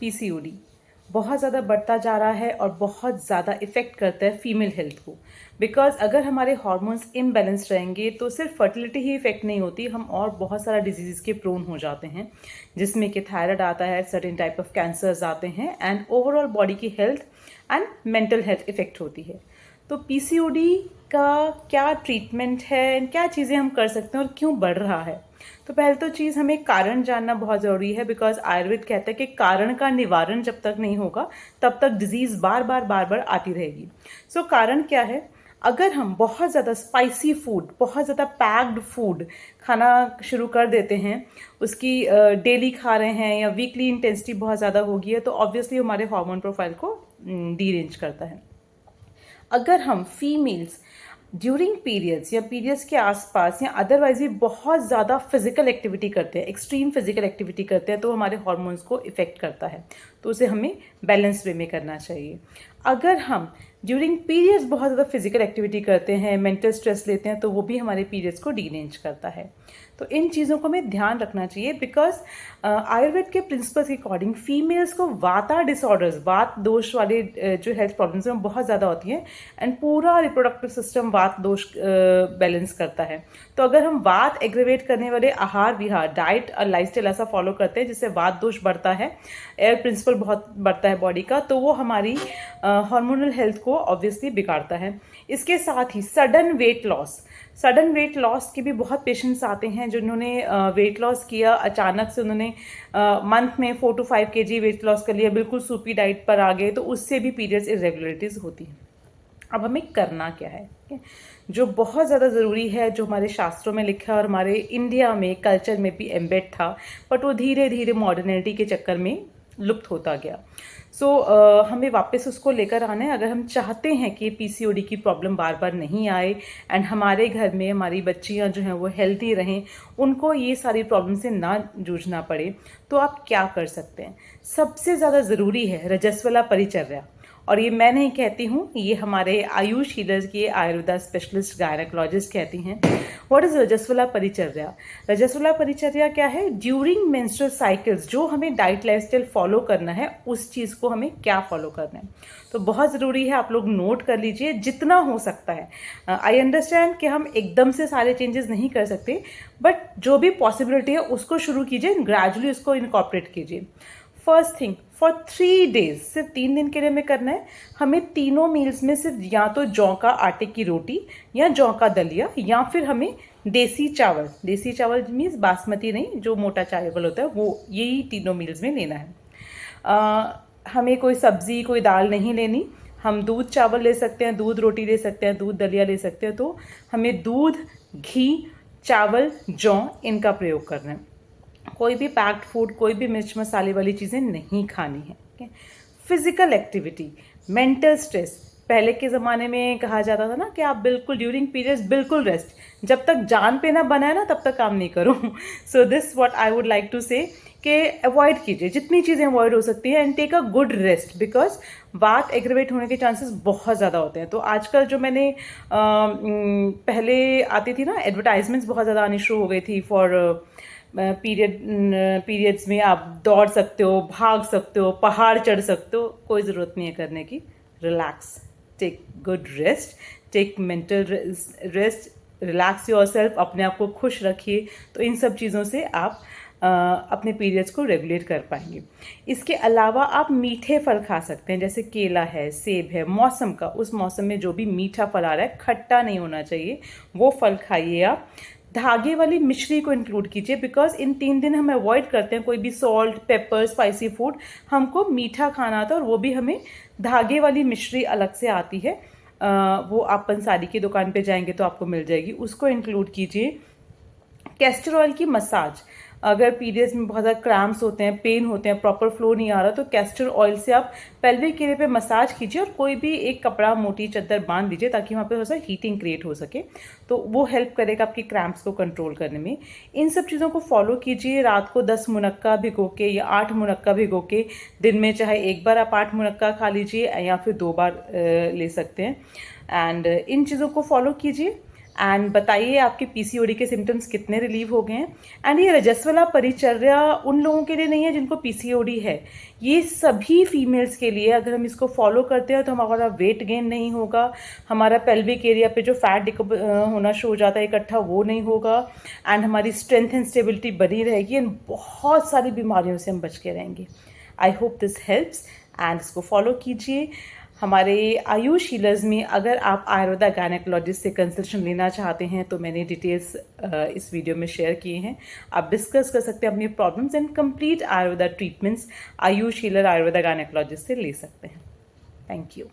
PCOD बहुत ज़्यादा बढ़ता जा रहा है और बहुत ज़्यादा इफ़ेक्ट करता है फीमेल हेल्थ को। बिकॉज अगर हमारे हार्मोन्स इम्बैलेंस रहेंगे तो सिर्फ फर्टिलिटी ही इफ़ेक्ट नहीं होती, हम और बहुत सारा डिजीज़ के प्रोन हो जाते हैं, जिसमें कि थायराइड आता है, सर्टेन टाइप ऑफ कैंसर्स आते हैं एंड ओवरऑल बॉडी की health and mental health effect होती है। तो पीसीओडी का क्या ट्रीटमेंट है, क्या चीज़ें हम कर सकते हैं और क्यों बढ़ रहा है। तो पहले तो चीज़ हमें कारण जानना बहुत ज़रूरी है, बिकॉज आयुर्वेद कहता है कि कारण का निवारण जब तक नहीं होगा तब तक डिजीज़ बार बार आती रहेगी। सो कारण क्या है? अगर हम बहुत ज़्यादा स्पाइसी फूड, बहुत ज़्यादा पैक्ड फूड खाना शुरू कर देते हैं, उसकी डेली खा रहे हैं या वीकली इंटेंसिटी बहुत ज़्यादा होगी है, तो ऑब्वियसली हमारे हार्मोन प्रोफाइल को डीरेंज करता है। अगर हम फीमेल्स ड्यूरिंग पीरियड्स या पीरियड्स के आसपास या अदरवाइज भी बहुत ज़्यादा फिजिकल एक्टिविटी करते हैं, एक्सट्रीम फिजिकल एक्टिविटी करते हैं, तो हमारे हॉर्मोन्स को इफ़ेक्ट करता है, तो उसे हमें बैलेंस वे में करना चाहिए। अगर हम ड्यूरिंग पीरियड्स बहुत ज़्यादा फिजिकल एक्टिविटी करते हैं, मेंटल स्ट्रेस लेते हैं, तो वो भी हमारे पीरियड्स को डीरेंज करता है। तो इन चीज़ों को हमें ध्यान रखना चाहिए, बिकॉज आयुर्वेद के प्रिंसिपल्स के अकॉर्डिंग फीमेल्स को वाता डिसऑर्डर्स, वात दोष वाले जो हेल्थ प्रॉब्लम्स हैं बहुत ज़्यादा होती हैं एंड पूरा रिप्रोडक्टिव सिस्टम वात दोष बैलेंस करता है। तो अगर हम वात एग्रेवेट करने वाले आहार विहार, डाइट और लाइफस्टाइल ऐसा फॉलो करते हैं जिससे वात दोष बढ़ता है, एयर प्रिंसिपल बहुत बढ़ता है बॉडी का, तो वो हमारी हार्मोनल हेल्थ को ऑब्वियसली बिगाड़ता है। इसके साथ ही सडन वेट लॉस के भी बहुत पेशेंट्स आते हैं जिन्होंने वेट लॉस किया, अचानक से उन्होंने मंथ में 4 to 5 kg वेट लॉस कर लिया, बिल्कुल सूपी डाइट पर आ गए, तो उससे भी पीरियड्स इरेगुलरिटीज होती हैं। अब हमें करना क्या है, जो बहुत ज़्यादा ज़रूरी है, जो हमारे शास्त्रों में लिखा है और हमारे इंडिया में कल्चर में भी एम्बेड था, बट वो धीरे धीरे मॉडर्निटी के चक्कर में लुप्त होता गया। सो हमें वापस उसको लेकर आना है, अगर हम चाहते हैं कि पीसीओडी की प्रॉब्लम बार बार नहीं आए एंड हमारे घर में हमारी बच्चियां जो हैं वो हेल्दी रहें, उनको ये सारी प्रॉब्लम से ना जूझना पड़े, तो आप क्या कर सकते हैं? सबसे ज़्यादा ज़रूरी है रजस्वला परिचर्या। और ये मैं नहीं कहती हूँ, ये हमारे आयुष हीलर्स की आयुर्वेदा स्पेशलिस्ट गायनेकोलॉजिस्ट कहती हैं। व्हाट इज रजस्वला परिचर्या? रजस्वला परिचर्या क्या है? ड्यूरिंग मेंस्ट्रुअल साइकिल्स जो हमें डाइट लाइफस्टाइल फॉलो करना है, उस चीज़ को हमें क्या फॉलो करना है, तो बहुत ज़रूरी है, आप लोग नोट कर लीजिए जितना हो सकता है। आई अंडरस्टैंड कि हम एकदम से सारे चेंजेस नहीं कर सकते, बट जो भी पॉसिबिलिटी है उसको शुरू कीजिए, ग्रेजुअली उसको इनकॉर्पोरेट कीजिए। फर्स्ट थिंग, फॉर 3 days, सिर्फ 3 दिन के लिए हमें करना है, हमें तीनों मील्स में सिर्फ या तो जौ का आटे की रोटी या जौ का दलिया या फिर हमें देसी चावल मीन्स बासमती नहीं, जो मोटा चावल होता है वो, यही तीनों मील्स में लेना है। हमें कोई सब्जी, कोई दाल नहीं लेनी, हम दूध चावल ले सकते हैं, दूध रोटी ले सकते हैं, दूध दलिया ले सकते हैं। तो हमें दूध, घी, चावल, जौ इनका प्रयोग करना है। कोई भी पैक्ड फूड, कोई भी मिर्च मसाले वाली चीज़ें नहीं खानी है। फिजिकल एक्टिविटी, मेंटल स्ट्रेस, पहले के ज़माने में कहा जाता था ना कि आप बिल्कुल ड्यूरिंग पीरियड्स बिल्कुल रेस्ट, जब तक जान पे ना बनाए ना तब तक काम नहीं करो। So this what I would like to say कि अवॉइड कीजिए, जितनी चीज़ें अवॉइड हो सकती है, and take a good rest, because बात एग्रेवेट होने के चांसेस बहुत ज़्यादा होते हैं। तो आजकल जो मैंने पहले आती थी ना एडवर्टाइजमेंट्स, बहुत ज़्यादा आनी शुरू हो गई थी फॉर पीरियड्स में आप दौड़ सकते हो, भाग सकते हो, पहाड़ चढ़ सकते हो, कोई ज़रूरत नहीं है करने की। Relax, take good rest, take mental rest, relax yourself, अपने आप को खुश रखिए, तो इन सब चीज़ों से आप अपने पीरियड्स को रेगुलेट कर पाएंगे। इसके अलावा आप मीठे फल खा सकते हैं, जैसे केला है, सेब है, मौसम का, उस मौसम में जो भी मीठा फल आ रहा है, खट्टा नहीं होना चाहिए, वो फल खाइए आप। धागे वाली मिश्री को इंक्लूड कीजिए, बिकॉज इन 3 दिन हम अवॉइड करते हैं कोई भी सॉल्ट, पेपर, स्पाइसी फूड, हमको मीठा खाना आता है, और वो भी हमें धागे वाली मिश्री अलग से आती है, वो आप पंसारी की दुकान पे जाएंगे तो आपको मिल जाएगी, उसको इंक्लूड कीजिए। कैस्टर ऑयल की मसाज, अगर पीरियड्स में बहुत ज़्यादा क्रैम्प्स होते हैं, पेन होते हैं, प्रॉपर फ्लो नहीं आ रहा, तो कैस्टर ऑयल से आप पेल्विक एरिया पे मसाज कीजिए और कोई भी एक कपड़ा, मोटी चादर बांध दीजिए ताकि वहाँ पे थोड़ा सा हीटिंग क्रिएट हो सके, तो वो हेल्प करेगा आपके क्रैम्प्स को कंट्रोल करने में। इन सब चीज़ों को फॉलो कीजिए। रात को 10 मुनक्का भिगो के या 8 मुनक्का भिगो के, दिन में चाहे एक बार आप 8 मुनक्का खा लीजिए या फिर 2 बार ले सकते हैं, एंड इन चीज़ों को फॉलो कीजिए। एंड बताइए आपके पीसीओडी के सिम्टम्स कितने रिलीव हो गए हैं। एंड ये रजस्वला परिचर्या उन लोगों के लिए नहीं है जिनको पीसीओडी है, ये सभी फीमेल्स के लिए। अगर हम इसको फॉलो करते हैं तो हमारा वेट गेन नहीं होगा, हमारा पेल्विक एरिया पे जो फैट होना शुरू हो जाता है इकट्ठा वो नहीं होगा, एंड हमारी स्ट्रेंथ एंड स्टेबिलिटी बनी रहेगी, एंड बहुत सारी बीमारियों से हम बच के रहेंगे। I hope this helps and इसको फॉलो कीजिए। हमारे आयुष हीलर्स में अगर आप आयुर्वेदा गायनेकोलॉजिस्ट से कंसल्टेशन लेना चाहते हैं तो मैंने डिटेल्स इस वीडियो में शेयर किए हैं। आप डिस्कस कर सकते हैं अपनी problems and complete Ayurveda treatments Ayush healer Ayurveda gynaecologist से ले सकते हैं। Thank you.